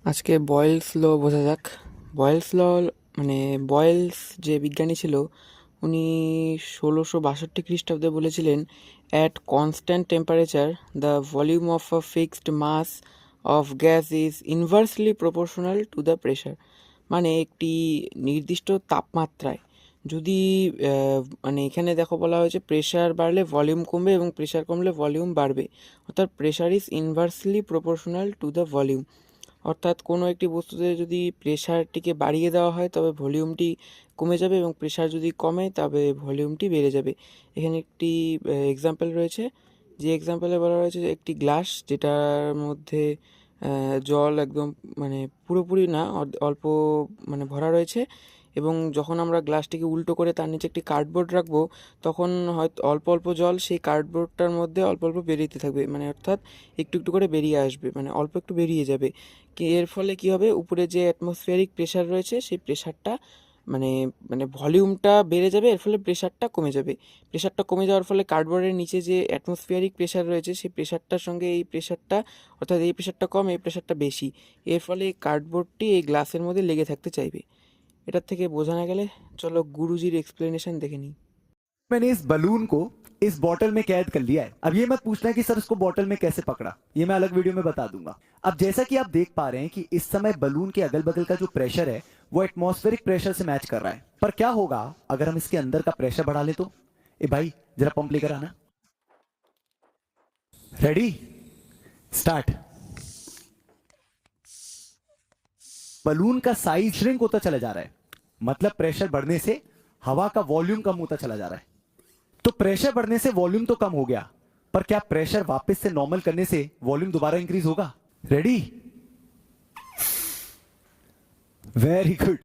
আজকে বয়েলস ল বোঝা যাক। বয়েলস ল মানে বয়েলস যে বিজ্ঞানী ছিল উনি 1662 খ্রিস্টাব্দে বলেছিলেন, at constant temperature the volume of a fixed mass of gas is inversely proportional to the pressure. মানে একটি নির্দিষ্ট তাপমাত্রায় যদি মানে এখানে দেখো বলা হয়েছে প্রেশার বাড়লে ভলিউম কমবে এবং প্রেশার কমলে ভলিউম বাড়বে, অর্থাৎ pressure is inversely proportional to the volume. অর্থাৎ কোনো একটি বস্তুতে যদি প্রেশারটিকে বাড়িয়ে দেওয়া হয় তবে ভলিউমটি কমে যাবে এবং প্রেশার যদি কমে তবে ভলিউমটি বেড়ে যাবে। এখানে একটি এক্সাম্পল রয়েছে, যে এক্সাম্পলে বলা রয়েছে যে একটি গ্লাস যেটার মধ্যে জল একদম মানে পুরোপুরি না, অল্প মানে ভরা রয়েছে, এবং যখন আমরা গ্লাসটিকে উল্টো করে তার নিচে একটি কার্ডবোর্ড রাখবো তখন হয়তো অল্প অল্প জল সেই কার্ডবোর্ডটার মধ্যে অল্প অল্প বেরিয়ে থাকবে, মানে অর্থাৎ একটু একটু করে বেরিয়ে আসবে, মানে অল্প একটু বেরিয়ে যাবে। এর ফলে কি হবে, উপরে যে অ্যাটমসফিয়ারিক প্রেশার রয়েছে সেই প্রেশারটা মানে মানে ভলিউমটা বেড়ে যাবে, এর ফলে প্রেশারটা কমে যাবে। প্রেশারটা কমে যাওয়ার ফলে কার্ডবোর্ডের নিচে যে অ্যাটমসফিয়ারিক প্রেশার রয়েছে সেই প্রেশারটার সঙ্গে এই প্রেশারটা, অর্থাৎ এই প্রেশারটা কম এই প্রেশারটা বেশি, এর ফলে কার্ডবোর্ডটি এই গ্লাসের মধ্যে লেগে থাকতে চাইবে। এটার থেকে বোঝা না গেলে চলো গুরুজির এক্সপ্লেনেশন দেখে নিই। मैंने इस बलून को इस बॉटल में कैद कर लिया है। अब ये मत पूछना कि सर उसको बॉटल में कैसे पकड़ा, ये मैं अलग वीडियो में बता दूंगा। अब जैसा कि आप देख पा रहे हैं कि इस समय बलून के अगल बगल का जो प्रेशर है वो एटमॉस्फेरिक प्रेशर से मैच कर रहा है। पर क्या होगा अगर हम इसके अंदर का प्रेशर बढ़ा ले तो? ए भाई जरा पंप लेकर आना। Ready, start. बलून का साइज श्रिंक होता चला जा रहा है, मतलब प्रेशर बढ़ने से हवा का वॉल्यूम कम होता चला जा रहा है। तो प्रेशर बढ़ने से वॉल्यूम तो कम हो गया, पर क्या प्रेशर वापस से नॉर्मल करने से वॉल्यूम दोबारा इंक्रीज होगा? Ready, very good.